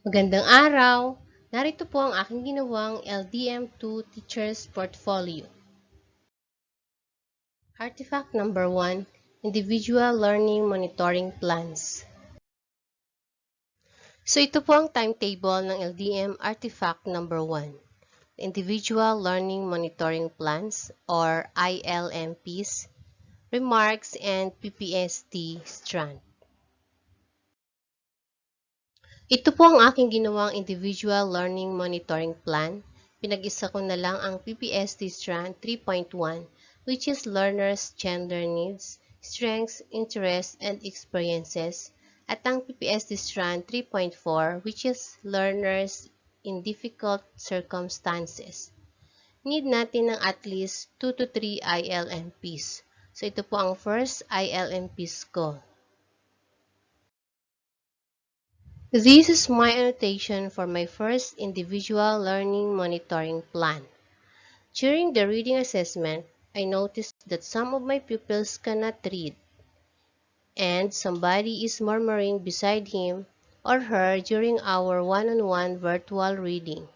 Magandang araw! Narito po ang aking ginawang LDM2 Teacher's Portfolio. Artifact number 1, Individual Learning Monitoring Plans. So ito po ang timetable ng LDM Artifact number 1. Individual Learning Monitoring Plans or ILMPs, Remarks, and PPST Strand. Ito po ang aking ginawang Individual Learning Monitoring Plan. Pinag-isa ko na lang ang PPST Strand 3.1, which is Learners' Gender Needs, Strengths, Interests, and Experiences, at ang PPST Strand 3.4, which is Learners in Difficult Circumstances. Need natin ng at least 2 to 3 ILMPs. So ito po ang first ILMPs ko. This is my annotation for my first individual learning monitoring plan. During the reading assessment, I noticed that some of my pupils cannot read, and somebody is murmuring beside him or her during our one-on-one virtual reading.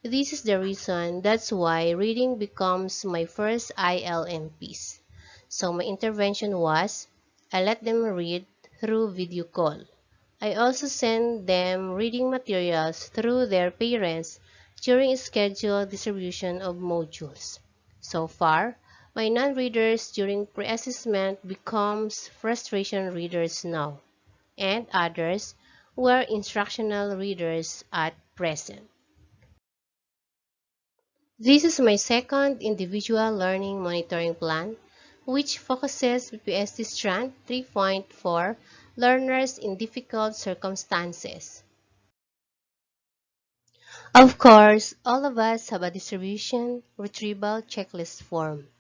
This is the reason that's why reading becomes my first ILMPs. So my intervention was, I let them read through video call. I also send them reading materials through their parents during a scheduled distribution of modules. So far, my non-readers during pre-assessment becomes frustration readers now, and others were instructional readers at present. This is my second individual learning monitoring plan, which focuses PPST Strand 3.4 Learners in Difficult Circumstances. Of course, all of us have a distribution retrieval checklist form.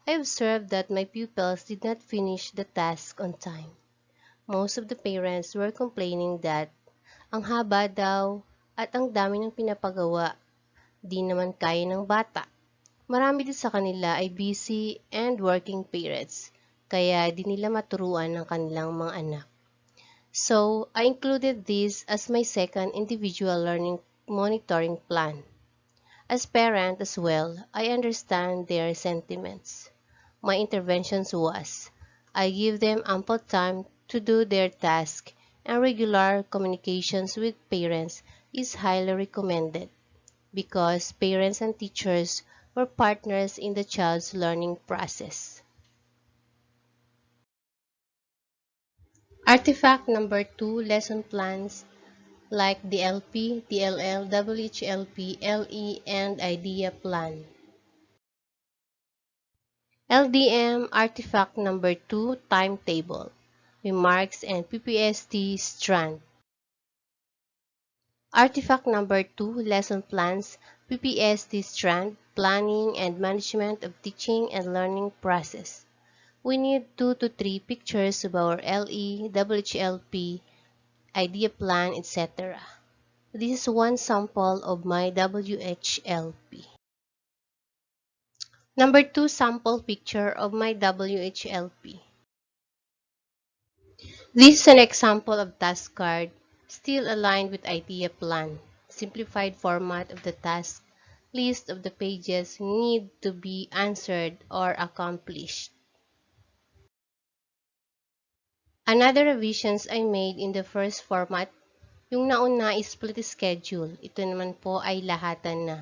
I observed that my pupils did not finish the task on time. Most of the parents were complaining that ang haba daw at ang dami ng pinapagawa, di naman kaya ng bata. Marami din sa kanila ay busy and working parents, kaya di nila maturuan ng kanilang mga anak. So, I included this as my second individual learning monitoring plan. As parent as well, I understand their sentiments. My interventions was, I give them ample time to do their task, and regular communications with parents is highly recommended because parents and teachers were partners in the child's learning process. Artifact number 2, lesson plans like DLP, DLL, WHLP, LE, and IDEA plan. LDM Artifact number 2, timetable, remarks, and PPST strand. Artifact number 2, lesson plans, PPST strand, planning and management of teaching and learning process. We need 2 to 3 pictures of our LE, WHLP, idea plan, etc. This is one sample of my WHLP. Number 2 sample picture of my WHLP. This is an example of task card, still aligned with idea plan. Simplified format of the task, list of the pages need to be answered or accomplished. Another revisions I made in the first format, yung nauna is split schedule. Ito naman po ay lahatan na.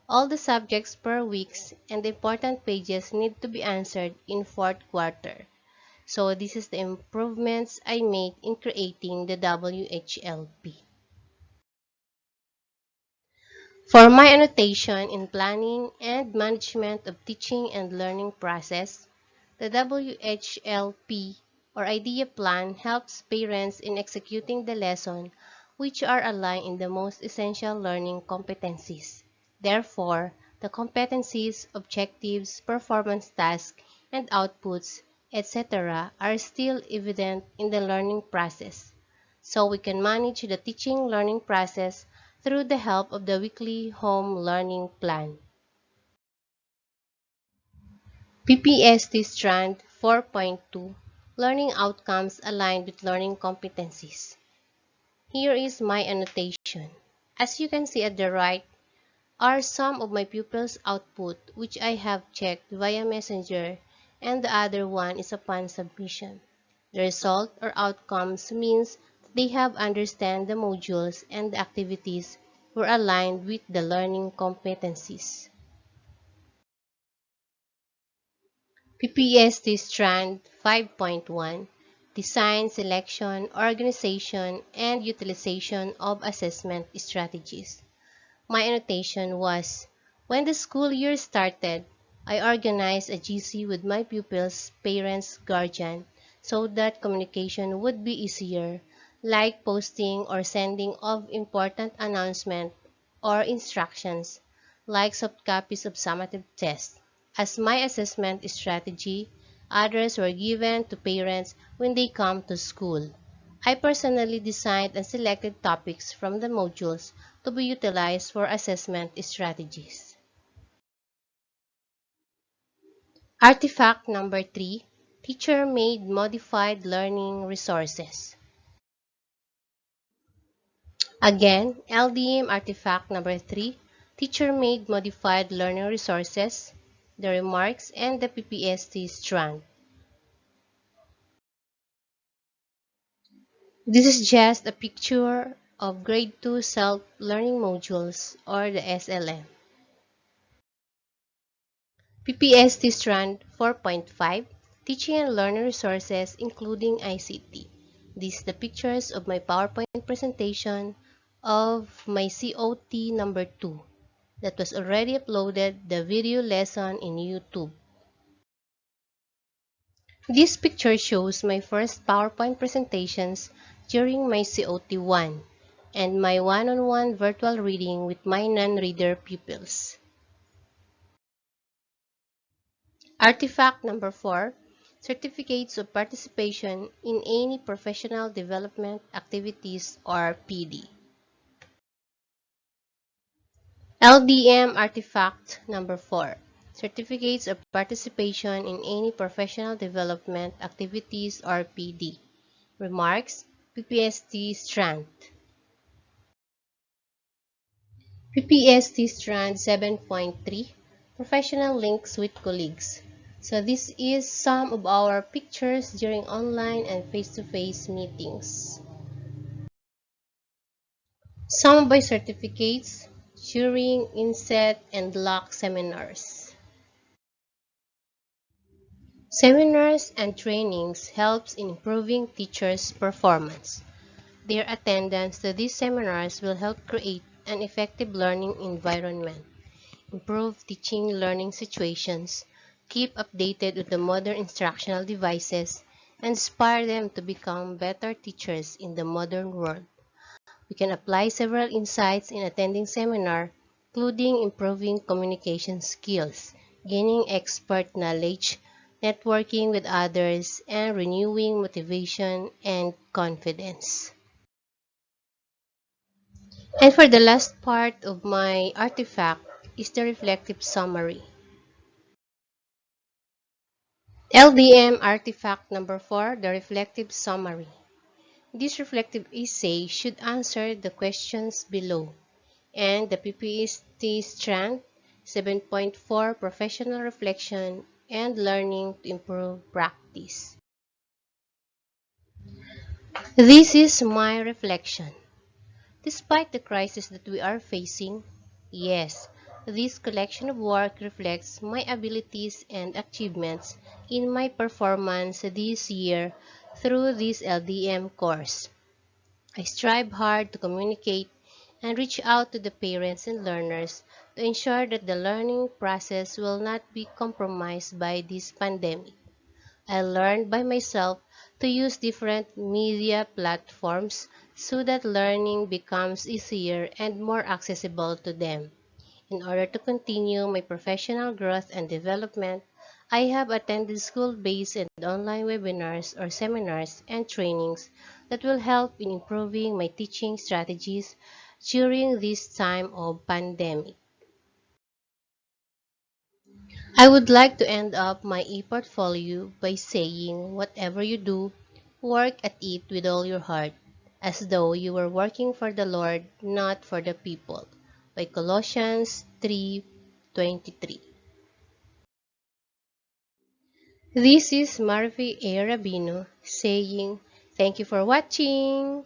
All the subjects per weeks and the important pages need to be answered in fourth quarter. So this is the improvements I made in creating the WHLP. For my annotation in planning and management of teaching and learning process, the WHLP or idea plan helps parents in executing the lesson which are aligned in the most essential learning competencies. Therefore, the competencies, objectives, performance tasks, and outputs, etc. are still evident in the learning process. So we can manage the teaching learning process through the help of the weekly home learning plan. PPST Strand 4.2 Learning Outcomes Aligned with Learning Competencies. Here is my annotation. As you can see at the right are some of my pupils' output which I have checked via Messenger, and the other one is upon submission. The result or outcomes means that they have understand the modules and the activities were aligned with the learning competencies. PPST Strand 5.1 Design, Selection, Organization, and Utilization of Assessment Strategies. My annotation was, when the school year started, I organized a GC with my pupils, parents, guardian, so that communication would be easier, like posting or sending of important announcement or instructions, like soft copies of summative tests. As my assessment strategy, others were given to parents when they come to school. I personally designed and selected topics from the modules to be utilized for assessment strategies. Artifact number 3, Teacher-made modified learning resources. Again, LDM artifact number 3, Teacher-made modified learning resources, the remarks, and the PPST strand. This is just a picture of Grade 2 Self-Learning Modules or the SLM. PPST Strand 4.5 Teaching and Learning Resources including ICT. These are the pictures of my PowerPoint presentation of my COT number 2 that was already uploaded the video lesson in YouTube. This picture shows my first PowerPoint presentations during my COT 1 and my one-on-one virtual reading with my non-reader pupils. Artifact number 4, Certificates of Participation in any Professional Development Activities or PD. LDM Artifact number 4, Certificates of Participation in any Professional Development Activities or PD. Remarks, PPST Strand. PPST Strand 7.3, Professional Links with Colleagues. So this is some of our pictures during online and face-to-face meetings. Some by certificates during inset and block seminars. Seminars and trainings helps in improving teachers' performance. Their attendance to these seminars will help create an effective learning environment, improve teaching learning situations, keep updated with the modern instructional devices, and inspire them to become better teachers in the modern world. We can apply several insights in attending seminar, including improving communication skills, gaining expert knowledge, networking with others, and renewing motivation and confidence. And for the last part of my artifact is the reflective summary. LDM artifact number 4, the reflective summary. This reflective essay should answer the questions below, and the PPST strand 7.4 professional reflection and learning to improve practice. This is my reflection. Despite the crisis that we are facing, yes, this collection of work reflects my abilities and achievements in my performance this year through this LDM course. I strive hard to communicate and reach out to the parents and learners to ensure that the learning process will not be compromised by this pandemic. I learned by myself to use different media platforms so that learning becomes easier and more accessible to them. In order to continue my professional growth and development, I have attended school-based and online webinars or seminars and trainings that will help in improving my teaching strategies during this time of pandemic. I would like to end up my e-portfolio by saying whatever you do, work at it with all your heart. as though you were working for the Lord, not for the people. By Colossians 3:23. This is Marife Ldm2 saying, thank you for watching!